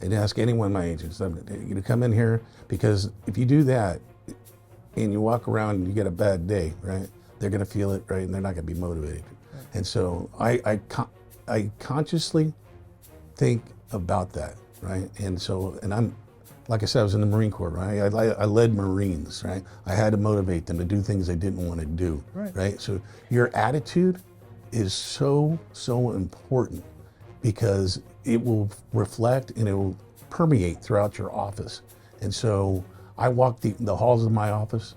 and ask any one of my agents, you come in here, because if you do that and you walk around and you get a bad day, right, they're going to feel it, right, and they're not going to be motivated. Right. And so I consciously think about that, right? And so, and I'm, like I said, I was in the Marine Corps, right? I led Marines, right? I had to motivate them to do things they didn't want to do, right? So your attitude is so important, because it will reflect and it will permeate throughout your office. And so I walk the halls of my office.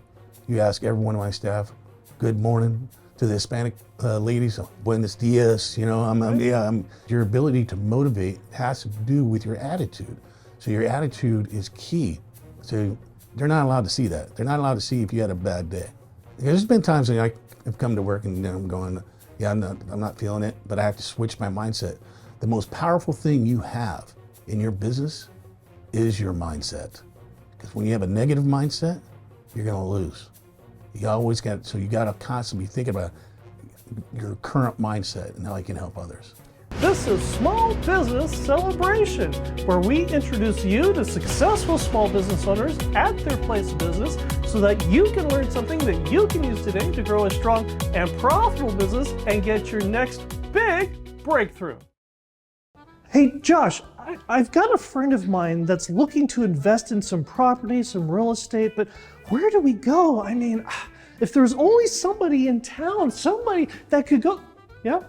You ask every one of my staff, good morning. To the Hispanic ladies, buenos dias, you know, your ability to motivate has to do with your attitude. So your attitude is key. So they're not allowed to see that. They're not allowed to see if you had a bad day. There's been times when I have come to work and, you know, I'm going, yeah, I'm not feeling it, but I have to switch my mindset. The most powerful thing you have in your business is your mindset. Because when you have a negative mindset, you're going to lose. You always got, so you got to constantly think about your current mindset and how you can help others. This is Small Business Celebration, where we introduce you to successful small business owners at their place of business so that you can learn something that you can use today to grow a strong and profitable business and get your next big breakthrough. Hey, Josh, I've got a friend of mine that's looking to invest in some property, some real estate, but where do we go? I mean, if there's only somebody in town, somebody that could go, yeah?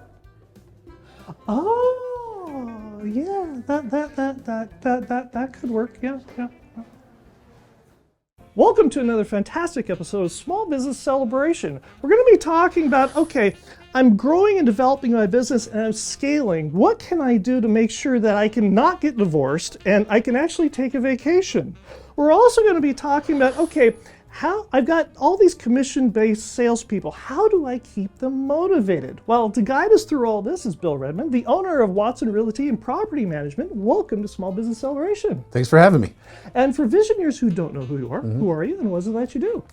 Oh, yeah, that could work, yeah. Welcome to another fantastic episode of Small Business Celebration. We're going to be talking about, okay, I'm growing and developing my business and I'm scaling. What can I do to make sure that I can not get divorced and I can actually take a vacation? We're also going to be talking about, okay, how I've got all these commission-based salespeople. How do I keep them motivated? Well, to guide us through all this is Bill Redmond, the owner of Watson Realty and Property Management. Welcome to Small Business Celebration. Thanks for having me. And for Visioneers who don't know who you are, who are you and what is it that you do?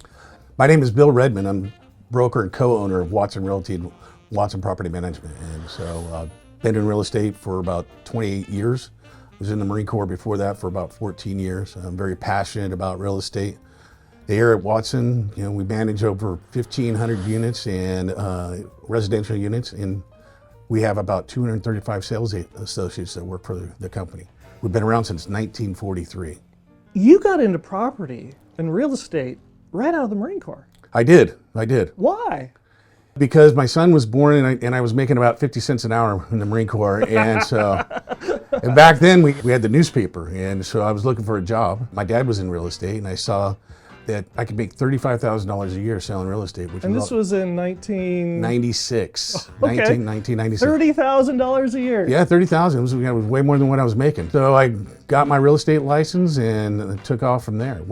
My name is Bill Redmond. I'm broker and co-owner of Watson Realty and Watson Property Management. And so I've been in real estate for about 28 years. I was in the Marine Corps before that for about 14 years. I'm very passionate about real estate. Here at Watson, you know, we manage over 1,500 units and residential units, and we have about 235 sales associates that work for the company. We've been around since 1943. You got into property and real estate right out of the Marine Corps. I did. Why? Because my son was born and I was making about 50 cents an hour in the Marine Corps. And so, and back then we had the newspaper. And so I was looking for a job. My dad was in real estate and I saw that I could make $35,000 a year selling real estate. And this was in 1996. Okay. 1996. $30,000 a year. Yeah, $30,000. It was way more than what I was making. So I got my real estate license and took off from there.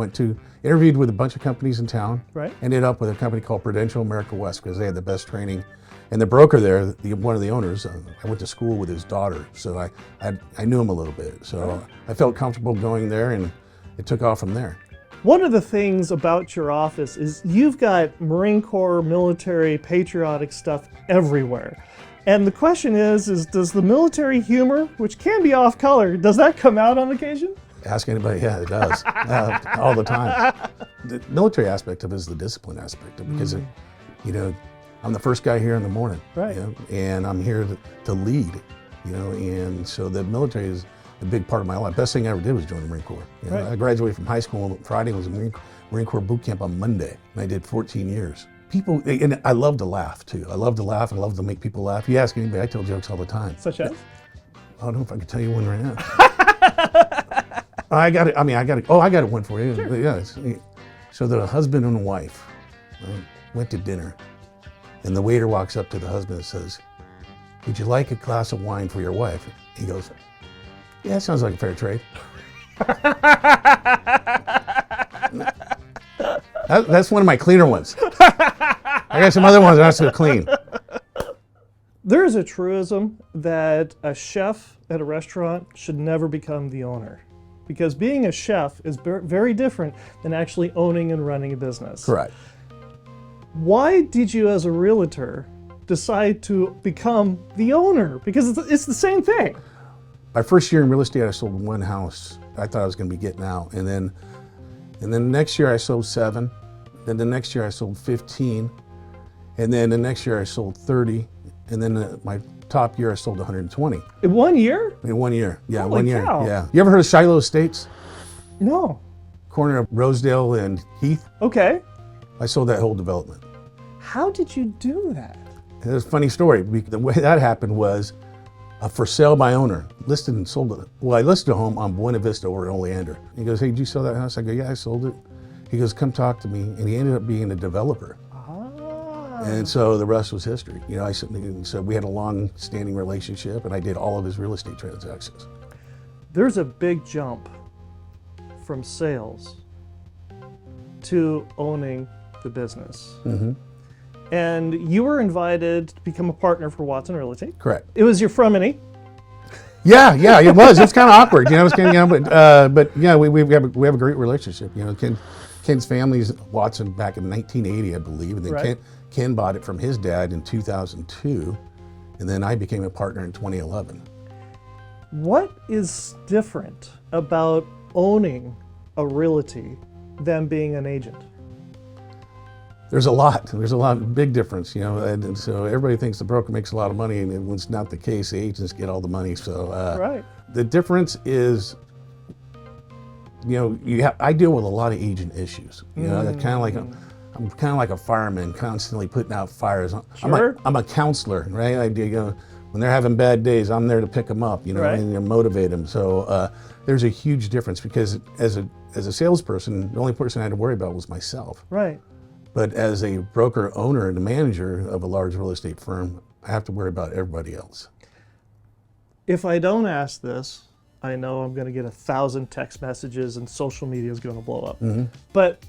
Interviewed with a bunch of companies in town. Right. Ended up with a company called Prudential America West because they had the best training. And the broker there, one of the owners, I went to school with his daughter, so I knew him a little bit. So I felt comfortable going there, and it took off from there. One of the things about your office is you've got Marine Corps, military, patriotic stuff everywhere. And the question is does the military humor, which can be off color, does that come out on occasion? Ask anybody, yeah, it does, all the time. The military aspect of it is the discipline aspect of it, because, you know, I'm the first guy here in the morning, right? You know, and I'm here to lead, you know, and so the military is a big part of my life. Best thing I ever did was join the Marine Corps. You know, right. I graduated from high school on Friday, was a Marine Corps boot camp on Monday, and I did 14 years. People, and I love to laugh too. I love to laugh, I love to make people laugh. You ask anybody, I tell jokes all the time. Such as? I don't know if I can tell you one right now. I got it one for you. Sure. Yeah, so the husband and wife went to dinner, and the waiter walks up to the husband and says, "Would you like a glass of wine for your wife?" He goes, "Yeah, that sounds like a fair trade." That's one of my cleaner ones. I got some other ones that aren't so clean. There is a truism that a chef at a restaurant should never become the owner, because being a chef is very different than actually owning and running a business. Correct. Why did you, as a realtor, decide to become the owner? Because it's the same thing. My first year in real estate, I sold one house. I thought I was going to be getting out. And then the next year I sold 7. Then the next year I sold 15. And then the next year I sold 30. And then my top year I sold 120. In 1 year? In 1 year. Yeah, Holy 1 year. cow. Yeah. You ever heard of Shiloh Estates? No. Corner of Rosedale and Heath? Okay. I sold that whole development. How did you do that? And it's a funny story. The way that happened was a for sale by owner listed and sold it. Well, I listed a home on Buena Vista over in Oleander. He goes, "Hey, did you sell that house?" I go, "Yeah, I sold it." He goes, "Come talk to me." And he ended up being a developer. And so the rest was history. You know, so we had a long-standing relationship, and I did all of his real estate transactions. There's a big jump from sales to owning the business. Mm-hmm. And you were invited to become a partner for Watson Realty. Correct. It was your frenemy. Yeah, it was. It's kind of awkward, you know. It's kind of, but yeah, we have a great relationship. You know, Ken's family's Watson back in 1980, I believe, and then Right. Ken bought it from his dad in 2002, and then I became a partner in 2011. What is different about owning a realty than being an agent? There's a lot, big difference, you know, and so everybody thinks the broker makes a lot of money, and when it's not the case, the agents get all the money. So Right. the difference is, you know, I deal with a lot of agent issues. You know, I'm kind of like a fireman, constantly putting out fires. Sure. I'm a counselor, right? When they're having bad days, I'm there to pick them up, you know, Right. and motivate them. So there's a huge difference because as a salesperson, the only person I had to worry about was myself. Right. But as a broker, owner, and a manager of a large real estate firm, I have to worry about everybody else. If I don't ask this, I know I'm going to get 1,000 text messages and social media is going to blow up. Mm-hmm. But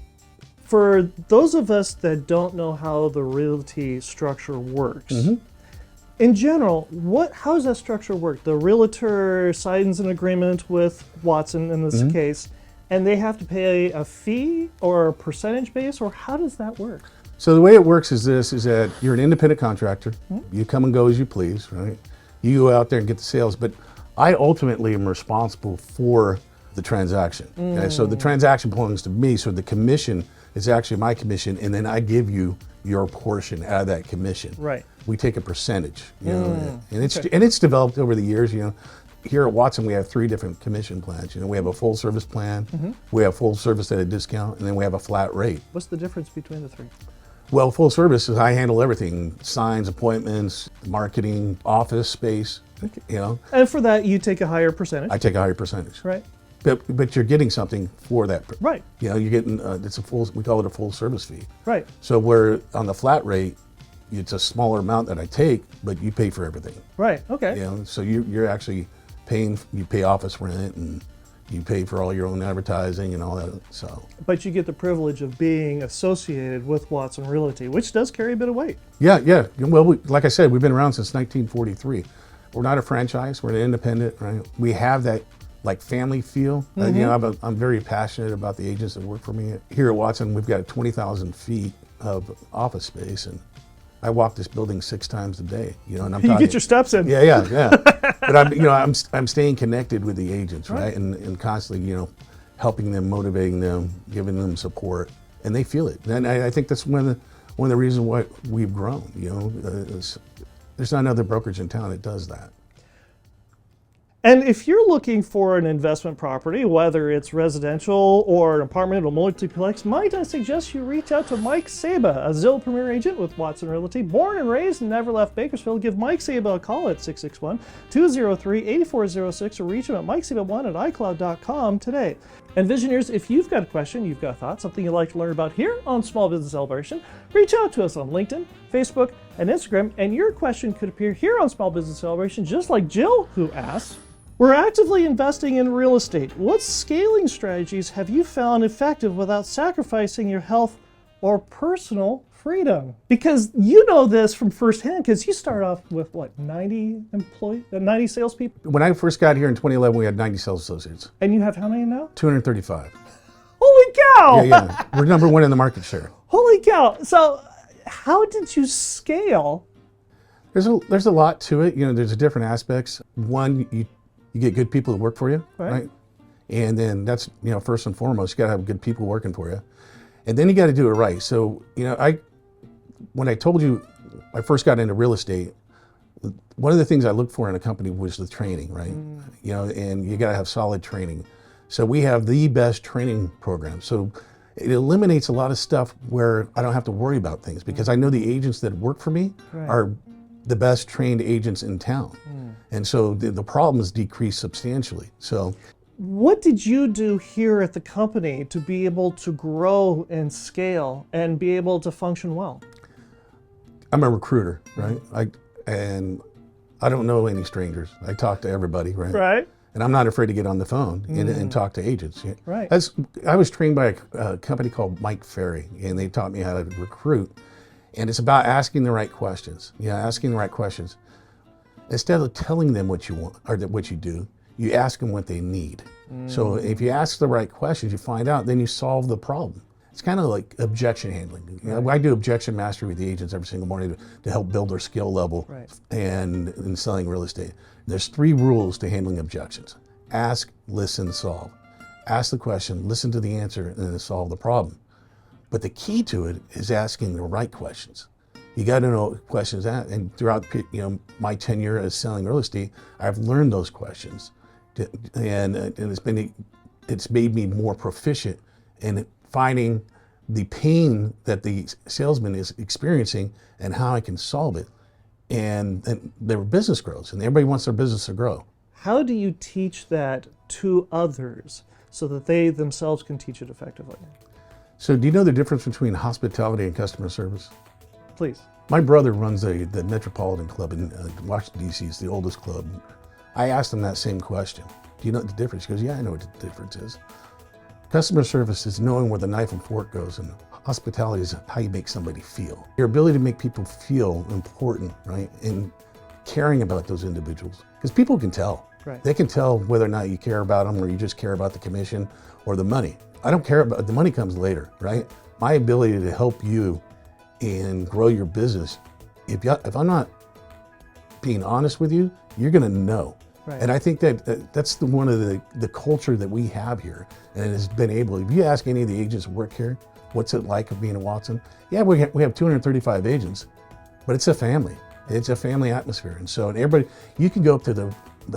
for those of us that don't know how the realty structure works, Mm-hmm. in general, how does that structure work? The realtor signs an agreement with Watson in this Mm-hmm. case, and they have to pay a fee or a percentage base, or how does that work? So the way it works is that you're an independent contractor. Mm-hmm. You come and go as you please, right? You go out there and get the sales, but I ultimately am responsible for the transaction. Okay? So the transaction belongs to me, so the commission is actually my commission, and then I give you your portion out of that commission. Right. We take a percentage, you know, and it's developed over the years, you know. Here at Watson, we have 3 different commission plans. You know, we have a full service plan, we have full service at a discount, and then we have a flat rate. What's the difference between the 3? Well, full service is I handle everything: signs, appointments, marketing, office space. You know, And for that, you take a higher percentage. I take a higher percentage. Right. But you're getting something for that. Right. You know, you're getting we call it a full service fee. Right. So where on the flat rate, it's a smaller amount that I take, but you pay for everything. Right. Okay. You know, so you're actually paying. You pay office rent and you pay for all your own advertising and all that. So. But you get the privilege of being associated with Watson Realty, which does carry a bit of weight. Yeah. Well, like I said, we've been around since 1943. We're not a franchise. We're an independent, right? We have that like family feel. You know, I'm very passionate about the agents that work for me. Here at Watson, we've got 20,000 feet of office space, and I walk this building 6 times a day. You know, and I'm You talking, get your steps in. Yeah. But I'm staying connected with the agents, right? And constantly, you know, helping them, motivating them, giving them support, and they feel it. And I think that's one of the reasons why we've grown. You know, there's not another brokerage in town that does that. And if you're looking for an investment property, whether it's residential or an apartment or multiplex, might I suggest you reach out to Mike Saba, a Zillow Premier agent with Watson Realty. Born and raised and never left Bakersfield. Give Mike Saba a call at 661-203-8406 or reach him at mikesaba1@icloud.com today. And Visioneers, if you've got a question, you've got a thought, something you'd like to learn about here on Small Business Celebration, reach out to us on LinkedIn, Facebook, and Instagram, and your question could appear here on Small Business Celebration, just like Jill, who asks, we're actively investing in real estate. What scaling strategies have you found effective without sacrificing your health or personal freedom? Because you know this from firsthand, because you started off with what, 90 salespeople? When I first got here in 2011, we had 90 sales associates. And you have how many now? 235. Holy cow! Yeah. We're number 1 in the market share. Holy cow! So, how did you scale? There's a lot to it. You know, there's different aspects. One, you get good people to work for you, Right. right? And then that's, first and foremost, you got to have good people working for you. And then you got to do it right. So, when I told you I first got into real estate, one of the things I looked for in a company was the training, right? And you got to have solid training. So we have the best training program. So it eliminates a lot of stuff where I don't have to worry about things because I know the agents that work for me are the best trained agents in town. And so the problems decrease substantially. So What did you do here at the company to be able to grow and scale and be able to function well? I'm a recruiter, right? I don't know any strangers. I talk to everybody, right? Right. And I'm not afraid to get on the phone and talk to agents. Right. I was trained by a company called Mike Ferry, and they taught me how to recruit. And it's about asking the right questions. Asking the right questions. Instead of telling them what you want or what you do, you ask them what they need. So if you ask the right questions, you find out, then you solve the problem. It's kind of like objection handling. I do objection mastery with the agents every single morning to help build their skill level and in selling real estate. There's 3 rules to handling objections. Ask, listen, solve. Ask the question, listen to the answer, and then solve the problem. But the key to it is asking the right questions. You got to know what questions ask. And throughout my tenure as selling real estate, I've learned those questions, and it's made me more proficient in finding the pain that the salesman is experiencing and how I can solve it. And their business grows, and everybody wants their business to grow. How do you teach that to others so that they themselves can teach it effectively? So do you know the difference between hospitality and customer service? Please. My brother runs the Metropolitan Club in Washington, D.C. It's the oldest club. I asked him that same question. Do you know the difference? He goes, yeah, I know what the difference is. Customer service is knowing where the knife and fork goes, and hospitality is how you make somebody feel. Your ability to make people feel important, right? And caring about those individuals. Because people can tell. Right. They can tell whether or not you care about them or you just care about the commission or the money. I don't care about, the money comes later, right? My ability to help you and grow your business, if I'm not being honest with you, you're gonna know. Right. And I think that's one of the culture that we have here. And it has been able, if you ask any of the agents who work here, what's it like of being in Watson? Yeah, we have 235 agents, but it's a family. It's a family atmosphere. And so everybody, you can go up to the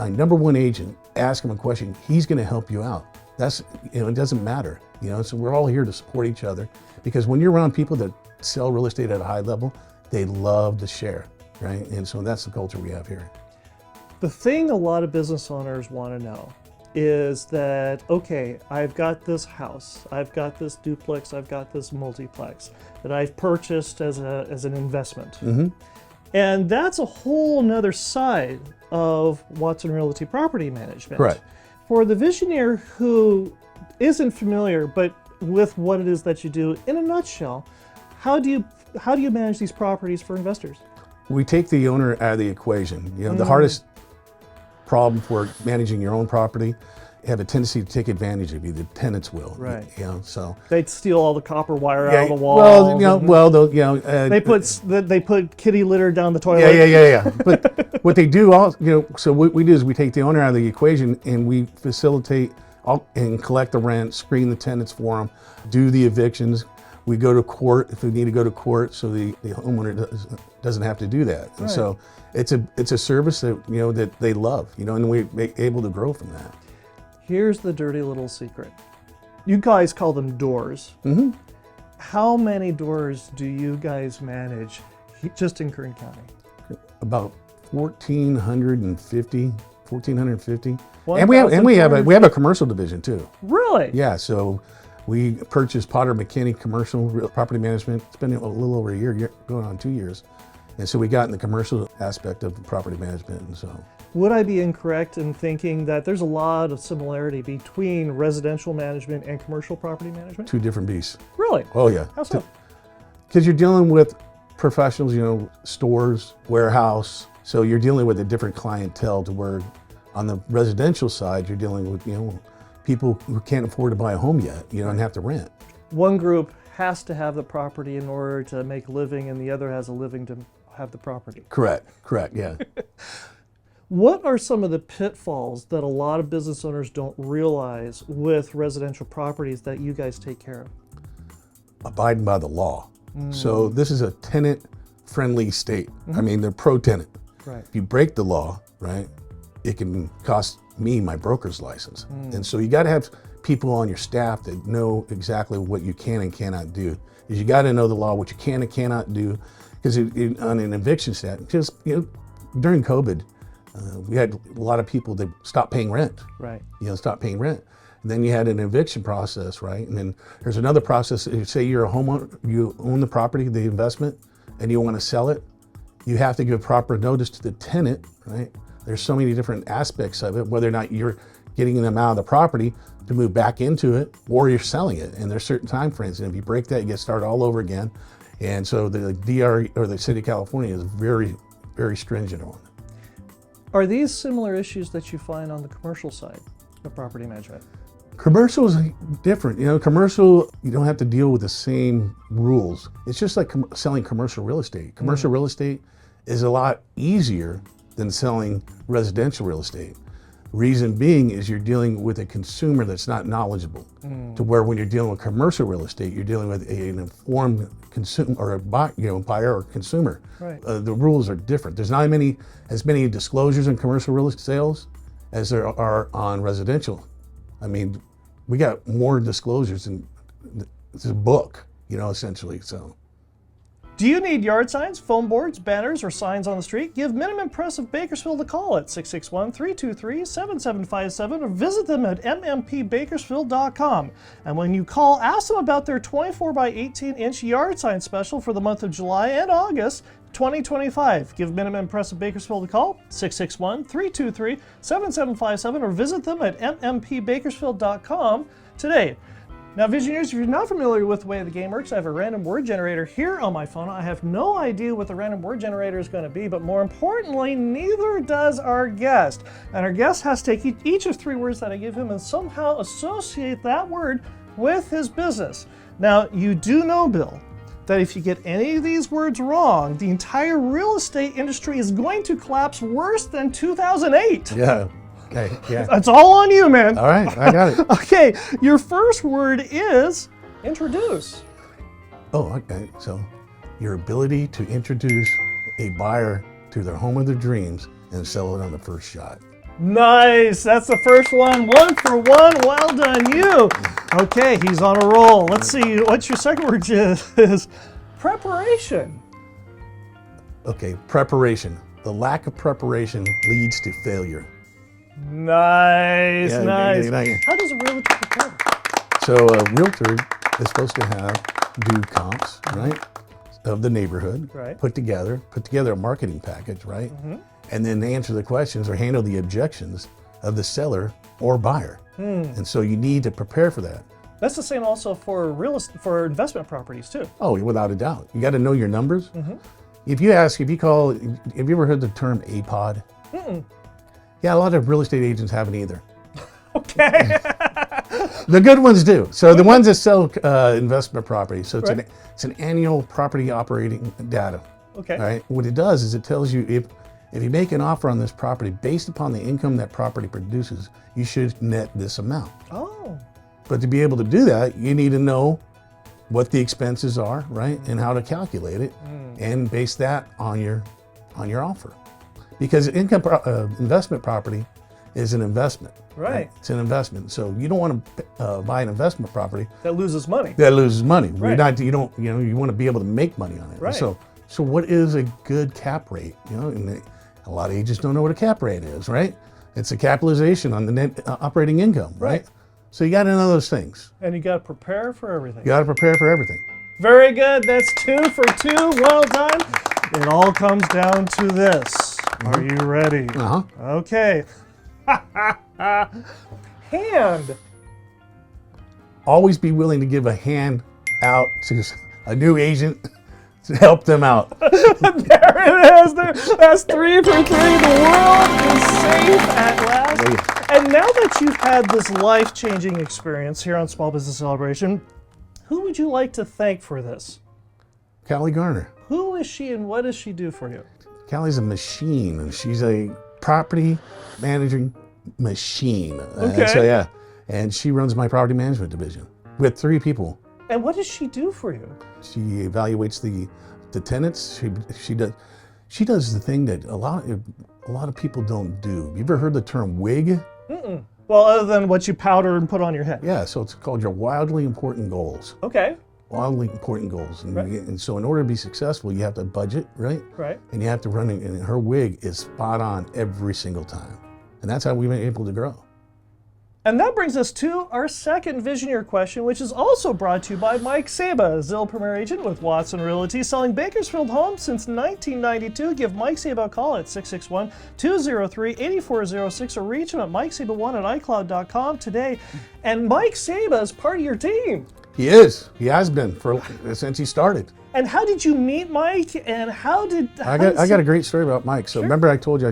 number 1 agent, ask him a question, he's gonna help you out. That's, it doesn't matter, so we're all here to support each other, because when you're around people that sell real estate at a high level, they love to share, right? And so that's the culture we have here. The thing a lot of business owners want to know is that, okay, I've got this house, I've got this duplex, I've got this multiplex that I've purchased as an investment. And that's a whole nother side of Watson Realty Property Management. Correct. For the Visioneer who isn't familiar but with what it is that you do, in a nutshell, how do you manage these properties for investors? We take the owner out of the equation. The hardest problem for managing your own property, have a tendency to take advantage of you. The tenants will, Right. So They'd steal all the copper wire out of the wall. They put kitty litter down the toilet. Yeah. But what they do, so what we do is we take the owner out of the equation and we facilitate and collect the rent, screen the tenants for them, do the evictions. We go to court if we need to go to court, so the homeowner doesn't have to do that. And so it's a service that that they love, and we're able to grow from that. Here's the dirty little secret. You guys call them doors. How many doors do you guys manage just in Kern County? About 1,450. And we have a commercial division too. Really? Yeah, so we purchased Potter McKinney Commercial Property Management. It's been a little over a year, going on 2 years. And so we got in the commercial aspect of property management. And so, would I be incorrect in thinking that there's a lot of similarity between residential management and commercial property management? 2 different beasts. Really? Oh yeah. How so? Because you're dealing with professionals, stores, warehouse. So you're dealing with a different clientele to where on the residential side, you're dealing with, people who can't afford to buy a home yet, and have to rent. One group has to have the property in order to make a living, and the other has a living to have the property. Correct, yeah. What are some of the pitfalls that a lot of business owners don't realize with residential properties that you guys take care of? Abiding by the law. So this is a tenant-friendly state. I mean, they're pro-tenant. Right. If you break the law, right, it can cost me my broker's license. And so you got to have people on your staff that know exactly what you can and cannot do. Is you got to know the law, what you can and cannot do. Because on an eviction stat, just during COVID, we had a lot of people that stopped paying rent. Right. Stopped paying rent. And then you had an eviction process, right? And then there's another process. Say you're a homeowner, you own the property, the investment, and you want to sell it. You have to give proper notice to the tenant, right? There's so many different aspects of it, whether or not you're getting them out of the property to move back into it, or you're selling it. And there's certain time frames. And if you break that, you get started all over again. And so the DR, or the city of California, is very, very stringent on it. Are these similar issues that you find on the commercial side of property management? Commercial is different. Commercial, you don't have to deal with the same rules. It's just like selling commercial real estate. Commercial real estate is a lot easier than selling residential real estate. Reason being is you're dealing with a consumer that's not knowledgeable. To where when you're dealing with commercial real estate, you're dealing with an informed consumer or a buyer or consumer. Right. The rules are different. There's not as many disclosures in commercial real estate sales as there are on residential. I mean, we got more disclosures than it's a book, essentially. So. Do you need yard signs, foam boards, banners, or signs on the street? Give Minimum Press of Bakersfield a call at 661-323-7757 or visit them at mmpbakersfield.com. And when you call, ask them about their 24 by 18-inch yard sign special for the month of July and August 2025. Give Minimum Press of Bakersfield a call, 661-323-7757, or visit them at mmpbakersfield.com today. Now, Visioneers, if you're not familiar with the way the game works, I have a random word generator here on my phone. I have no idea what the random word generator is going to be, but more importantly, neither does our guest. And our guest has to take each of 3 words that I give him and somehow associate that word with his business. Now, you do know, Bill, that if you get any of these words wrong, the entire real estate industry is going to collapse worse than 2008. Yeah. Okay. Yeah. That's all on you, man. All right. I got it. Okay. Your first word is introduce. Oh, okay. So your ability to introduce a buyer to their home of their dreams and sell it on the first shot. Nice. That's the first one. 1 for 1. Well done, you. Okay, he's on a roll. Let's see. What's your second word is preparation. Okay, preparation. The lack of preparation leads to failure. Nice, Yeah, nice. yeah. How does a realtor prepare? So a realtor is supposed to do comps, right, of the neighborhood, Right. put together a marketing package, right, and then answer the questions or handle the objections of the seller or buyer. And so you need to prepare for that. That's the same also for for investment properties too. Oh, without a doubt. You got to know your numbers. If you ask, have you ever heard the term APOD? Yeah, a lot of real estate agents haven't either. Okay. The good ones do. So the ones that sell investment property. So it's an annual property operating data. Okay. All right. What it does is it tells you if you make an offer on this property based upon the income that property produces, you should net this amount. Oh. But to be able to do that, you need to know what the expenses are, right, and how to calculate it, and base that on your offer. Because investment property is an investment. Right. It's an investment. So you don't want to buy an investment property That loses money. that loses money. Right. You want to be able to make money on it. Right. So what is a good cap rate? And a lot of agents don't know what a cap rate is, right? It's a capitalization on the net operating income, right? So you got to know those things. And you got to prepare for everything. You got to prepare for everything. Very good. That's 2 for 2. Well done. It all comes down to this. Are you ready? Uh-huh. Okay. Hand. Always be willing to give a hand out to a new agent to help them out. There it is. That's 3 for 3. The world is safe at last. Yeah. And now that you've had this life-changing experience here on Small Business Celebration, who would you like to thank for this? Callie Garner. Who is she and what does she do for you? Callie's a machine, and she's a property managing machine. Okay. So yeah, and she runs my property management division with 3 people. And what does she do for you? She evaluates the tenants. She does the thing that a lot of people don't do. You ever heard the term wig? Mm-mm. Well, other than what you powder and put on your head. Yeah, so it's called your wildly important goals. Okay. Wildly important goals. And, Right. and so in order to be successful, you have to budget, right? Right. And you have to run it, and her wig is spot on every single time. And that's how we've been able to grow. And that brings us to our second Visioneer question, which is also brought to you by Mike Saba, Zillow Premier Agent with Watson Realty, selling Bakersfield homes since 1992. Give Mike Saba a call at 661-203-8406 or reach him at mikesaba1@icloud.com today. And Mike Saba is part of your team. He is. He has been since he started. And how did you meet Mike? And I got a great story about Mike. So remember I told you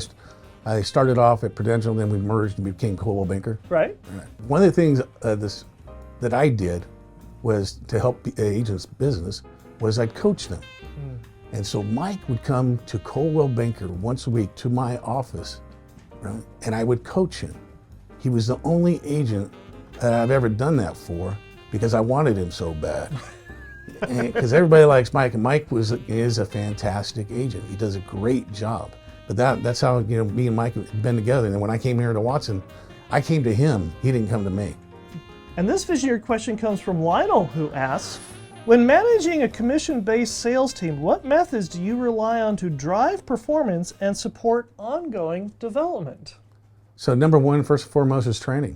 I started off at Prudential, then we merged and became Coldwell Banker. Right. One of the things that I did was to help agents' business was I'd coach them. And so Mike would come to Coldwell Banker once a week to my office, right? And I would coach him. He was the only agent that I've ever done that for because I wanted him so bad. Because everybody likes Mike, and Mike is a fantastic agent. He does a great job. But that's how me and Mike have been together. And when I came here to Watson, I came to him. He didn't come to me. And this Visioneer question comes from Lionel, who asks, when managing a commission-based sales team, what methods do you rely on to drive performance and support ongoing development? So number one, first and foremost, is training.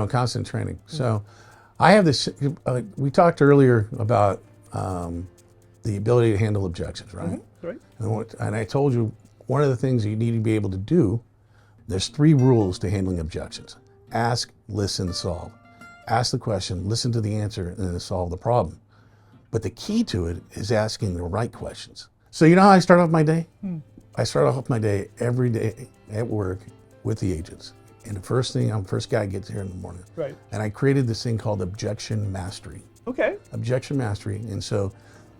Constant training. So I have this. We talked earlier about the ability to handle objections, right? Right. And I told you. One of the things you need to be able to do, there's 3 rules to handling objections. Ask, listen, solve. Ask the question, listen to the answer, and then solve the problem. But the key to it is asking the right questions. So you know how I start off my day? I start off my day every day at work with the agents. And the first thing, I'm the first guy gets here in the morning. Right. And I created this thing called objection mastery. Okay. Objection mastery. And so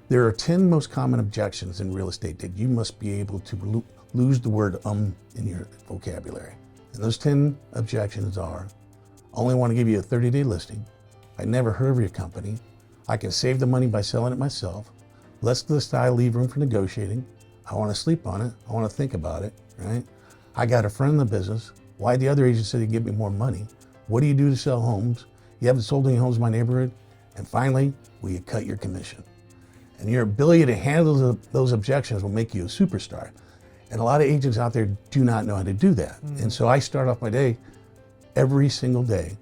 there are 10 most common objections in real estate that you must be able to lose the word in your vocabulary. And those 10 objections are, I only want to give you a 30-day listing. I never heard of your company. I can save the money by selling it myself. Less the style leave room for negotiating. I want to sleep on it. I want to think about it, right? I got a friend in the business. Why the other agent said he'd give me more money? What do you do to sell homes? You haven't sold any homes in my neighborhood. And finally, will you cut your commission? And your ability to handle those objections will make you a superstar. And a lot of agents out there do not know how to do that. And so I start off my day every single day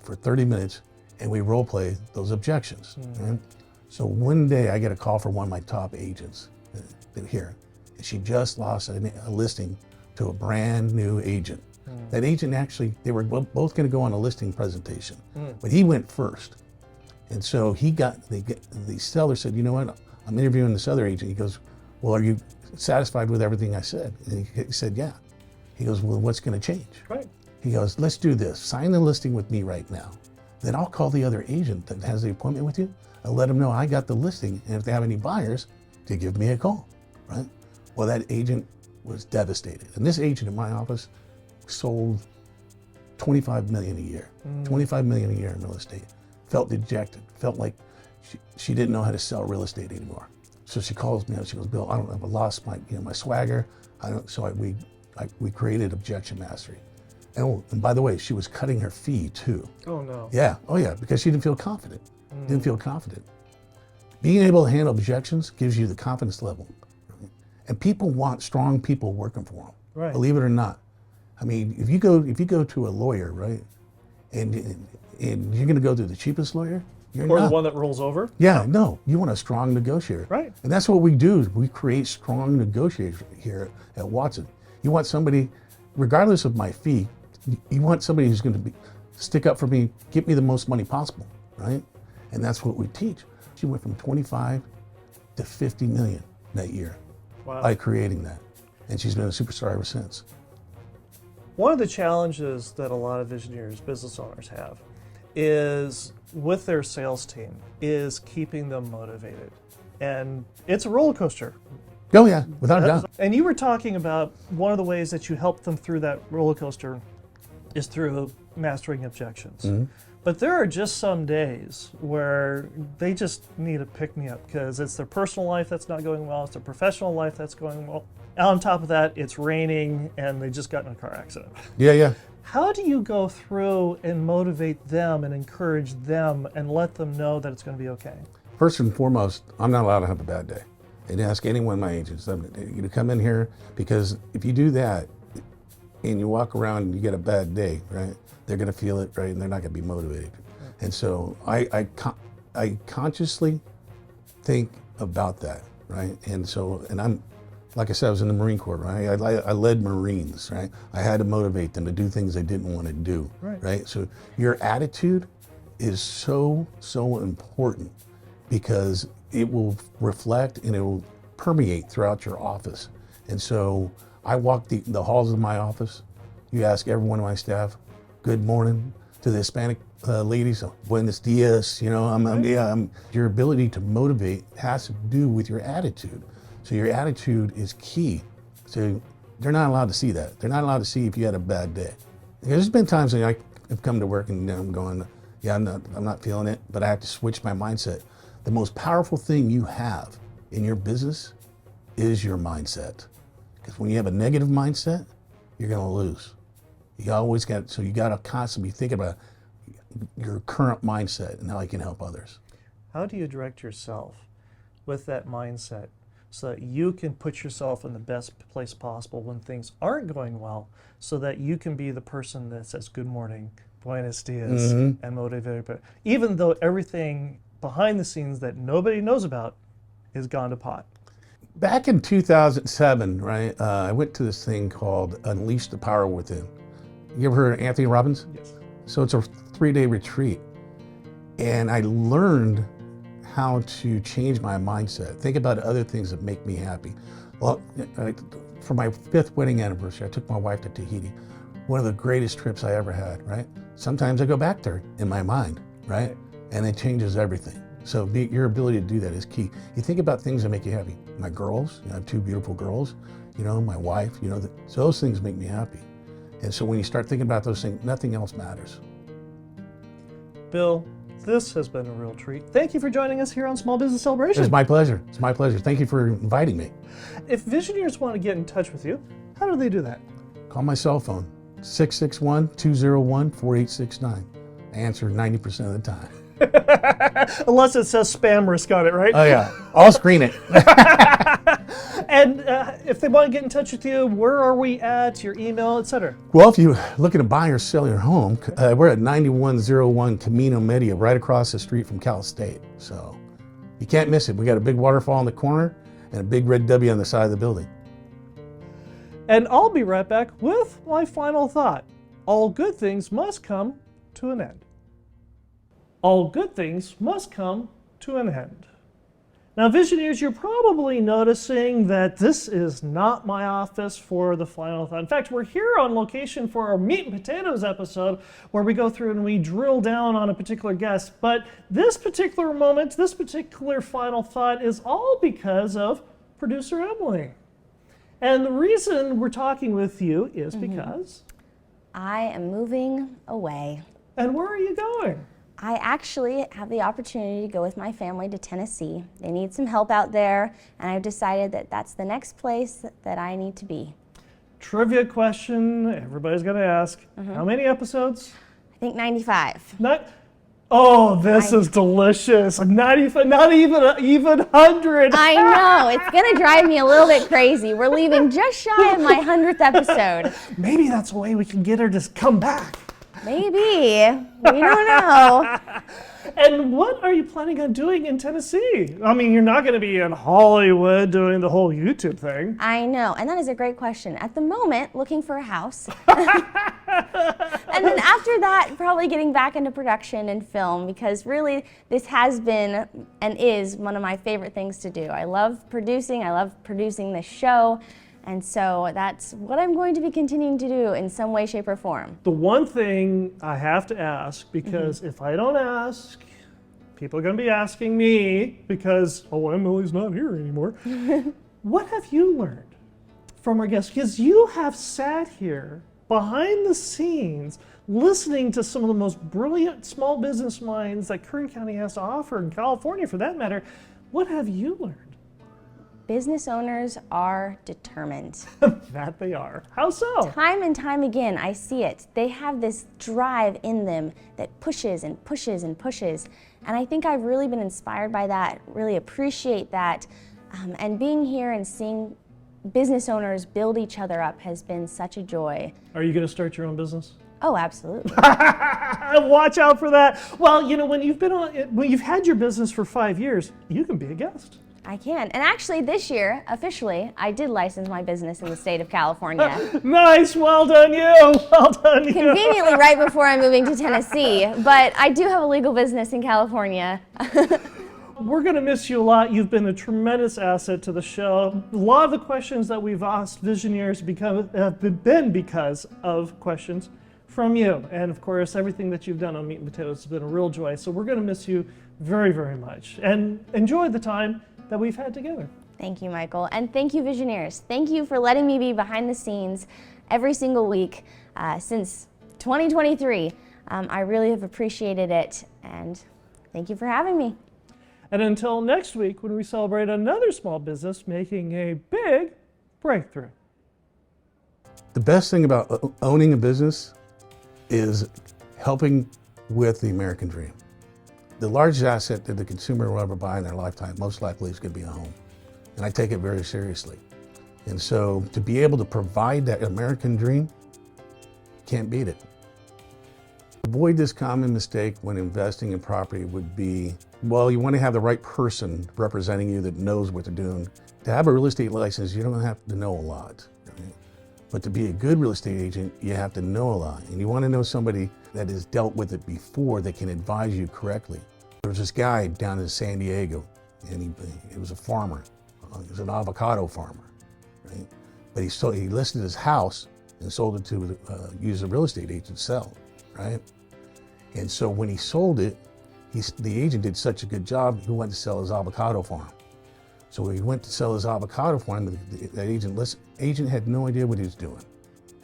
for 30 minutes, and we role play those objections. Right? So one day I get a call from one of my top agents here, and she just lost a listing to a brand new agent. That agent actually, they were both going to go on a listing presentation, but he went first. And so the seller said, you know what, I'm interviewing this other agent. He goes, well, are you satisfied with everything I said? And he said, yeah. He goes, well, what's going to change? Right. He goes, let's do this. Sign the listing with me right now. Then I'll call the other agent that has the appointment with you. I'll let them know I got the listing, and if they have any buyers, to give me a call, right? Well, that agent was devastated. And this agent in my office sold $25 million a year. $25 million a year in real estate. Felt dejected. Felt like she didn't know how to sell real estate anymore. So she calls me up. She goes, Bill, I lost my swagger. We created objection mastery. And by the way, she was cutting her fee too. Oh no. Yeah. Oh yeah. Because she didn't feel confident. Didn't feel confident. Being able to handle objections gives you the confidence level. And people want strong people working for them. Right. Believe it or not. I mean, if you go to a lawyer, right, and you're going to go to the cheapest lawyer, you're Or not. the one that rolls over? Yeah, no, you want a strong negotiator. Right. And that's what we do. We create strong negotiators here at Watson. You want somebody, regardless of my fee, you want somebody who's going to stick up for me, get me the most money possible, right? And that's what we teach. She went from 25 to 50 million that year by creating that. And she's been a superstar ever since. One of the challenges that a lot of Visioneers, business owners have, is with their sales team, is keeping them motivated. And it's a roller coaster. Oh yeah, without a doubt. And you were talking about one of the ways that you help them through that roller coaster is through mastering objections. Mm-hmm. But there are just some days where they just need a pick-me-up because it's their personal life that's not going well, it's their professional life that's going well. And on top of that, it's raining and they just got in a car accident. Yeah. How do you go through and motivate them and encourage them and let them know that it's going to be okay? First and foremost, I'm not allowed to have a bad day. And ask any one of my agents to come in here, because if you do that and you walk around and you get a bad day, right, they're going to feel it, right, and they're not going to be motivated. And so I consciously think about that, right? And I'm, like I said, I was in the Marine Corps, right? I led Marines, right? I had to motivate them to do things they didn't want to do, right? So your attitude is so important, because it will reflect and it will permeate throughout your office. And so I walk the halls of my office. You ask every one of my staff, good morning. To the Hispanic ladies, buenos dias. You know, your ability to motivate has to do with your attitude. So your attitude is key. So they're not allowed to see that. They're not allowed to see if you had a bad day. There's been times that I have come to work and I'm going, yeah, I'm not feeling it, but I have to switch my mindset. The most powerful thing you have in your business is your mindset. Because when you have a negative mindset, you're going to lose. You got to constantly think about your current mindset and how you can help others. How do you direct yourself with that mindset so that you can put yourself in the best place possible when things aren't going well, so that you can be the person that says good morning, buenos dias, and motivate, even though everything behind the scenes that nobody knows about is gone to pot? Back in 2007, right, I went to this thing called Unleash the Power Within. You ever heard of Anthony Robbins? Yes. So it's a 3-day retreat. And I learned how to change my mindset, think about other things that make me happy. Well, for my 5th wedding anniversary, I took my wife to Tahiti. One of the greatest trips I ever had, right? Sometimes I go back there in my mind, right? And it changes everything. So your ability to do that is key. You think about things that make you happy. My girls, I have 2 beautiful girls, my wife, so those things make me happy. And so when you start thinking about those things, nothing else matters. Bill, this has been a real treat. Thank you for joining us here on Small Business Celebration. It's my pleasure. It's my pleasure. Thank you for inviting me. If Visioneers want to get in touch with you, how do they do that? Call my cell phone, 661-201-4869. I answer 90% of the time. Unless it says spam risk on it, right? Oh yeah, I'll screen it. And if they want to get in touch with you, where are we at, your email, etc.? Well, if you're looking to buy or sell your home, we're at 9101 Camino Media, right across the street from Cal State. So you can't miss it. We got a big waterfall in the corner and a big red W on the side of the building. And I'll be right back with my final thought. All good things must come to an end. All good things must come to an end. Now, Visioneers, you're probably noticing that this is not my office for the final thought. In fact, we're here on location for our Meat and Potatoes episode, where we go through and we drill down on a particular guest. But this particular moment, this particular final thought is all because of producer Emily. And the reason we're talking with you is because I am moving away. And where are you going? I actually have the opportunity to go with my family to Tennessee. They need some help out there, and I've decided that that's the next place that I need to be. Trivia question, everybody's gonna ask. How many episodes? I think 95. Oh, this is delicious. Not even 100. I know, it's gonna drive me a little bit crazy. We're leaving just shy of my 100th episode. Maybe that's a way we can get her to come back. Maybe, we don't know. And what are you planning on doing in Tennessee? I mean, you're not going to be in Hollywood doing the whole YouTube thing. I know, and that is a great question. At the moment, looking for a house. And then after that, probably getting back into production and film, because really this has been and is one of my favorite things to do. I love producing this show. And so that's what I'm going to be continuing to do in some way, shape, or form. The one thing I have to ask, because if I don't ask, people are going to be asking me, because, Emily's not here anymore. What have you learned from our guests? Because you have sat here behind the scenes listening to some of the most brilliant small business minds that Kern County has to offer, in California for that matter. What have you learned? Business owners are determined. That they are. How so? Time and time again, I see it. They have this drive in them that pushes and pushes and pushes. And I think I've really been inspired by that, really appreciate that. And being here and seeing business owners build each other up has been such a joy. Are you going to start your own business? Oh, absolutely. Watch out for that. Well, you know, when you've had your business for 5 years, you can be a guest. I can. And actually this year, officially, I did license my business in the state of California. Nice, well done you, well done you. Conveniently right before I'm moving to Tennessee, but I do have a legal business in California. We're going to miss you a lot. You've been a tremendous asset to the show. A lot of the questions that we've asked Visioneers have been because of questions from you. And of course, everything that you've done on Meat and Potatoes has been a real joy. So we're going to miss you very, very much. And enjoy the time that we've had together. Thank you, Michael. And thank you, Visioneers. Thank you for letting me be behind the scenes every single week since 2023. I really have appreciated it, and thank you for having me. And until next week, when we celebrate another small business making a big breakthrough. The best thing about owning a business is helping with the American dream. The largest asset that the consumer will ever buy in their lifetime, most likely, is going to be a home. And I take it very seriously. And so to be able to provide that American dream, can't beat it. Avoid this common mistake when investing in property would be, well, you want to have the right person representing you that knows what they're doing. To have a real estate license, you don't have to know a lot. Right? But to be a good real estate agent, you have to know a lot. And you want to know somebody that has dealt with it before that can advise you correctly. There was this guy down in San Diego, and he was a farmer. He was an avocado farmer, right? But he listed his house and sold it to use a real estate agent to sell, right? And so when he sold it, the agent did such a good job, he went to sell his avocado farm. So when he went to sell his avocado farm, that agent had no idea what he was doing,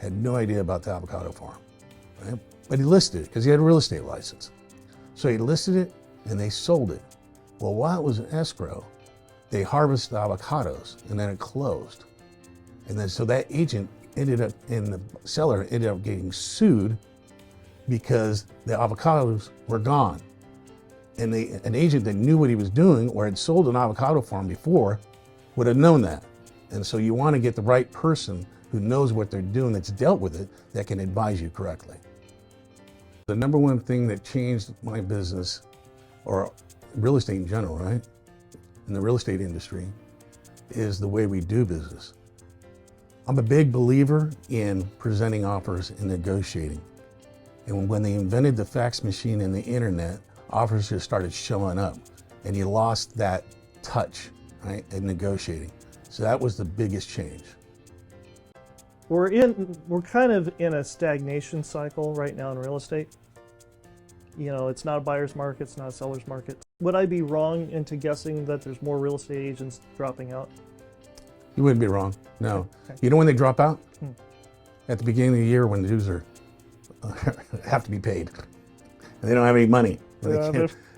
had no idea about the avocado farm, right? But he listed it because he had a real estate license. So he listed it and they sold it. Well, while it was in escrow, they harvested the avocados and then it closed. And then so that agent the seller ended up getting sued because the avocados were gone. And an agent that knew what he was doing or had sold an avocado farm before would have known that. And so you want to get the right person who knows what they're doing, that's dealt with it, that can advise you correctly. The number one thing that changed my business, or real estate in general, right? In the real estate industry, is the way we do business. I'm a big believer in presenting offers and negotiating. And when they invented the fax machine and the internet, offers just started showing up and you lost that touch, right, in negotiating. So that was the biggest change. We're kind of in a stagnation cycle right now in real estate. You know, it's not a buyer's market, it's not a seller's market. Would I be wrong into guessing that there's more real estate agents dropping out? You wouldn't be wrong, no. Okay. You know when they drop out? At the beginning of the year when the dues have to be paid. And they don't have any money.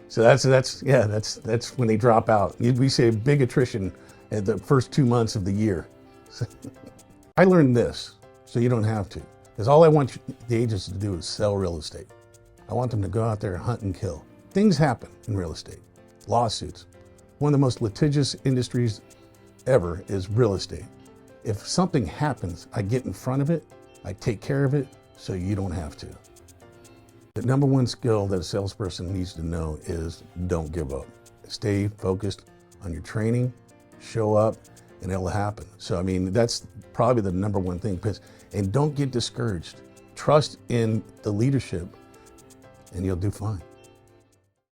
So that's when they drop out. We say big attrition at the first 2 months of the year. I learned this, so you don't have to. Because all I want the agents to do is sell real estate. I want them to go out there and hunt and kill. Things happen in real estate. Lawsuits. One of the most litigious industries ever is real estate. If something happens, I get in front of it, I take care of it, so you don't have to. The number one skill that a salesperson needs to know is don't give up. Stay focused on your training, show up, and it'll happen. So, I mean, that's probably the number one thing. And don't get discouraged. Trust in the leadership, and you'll do fine.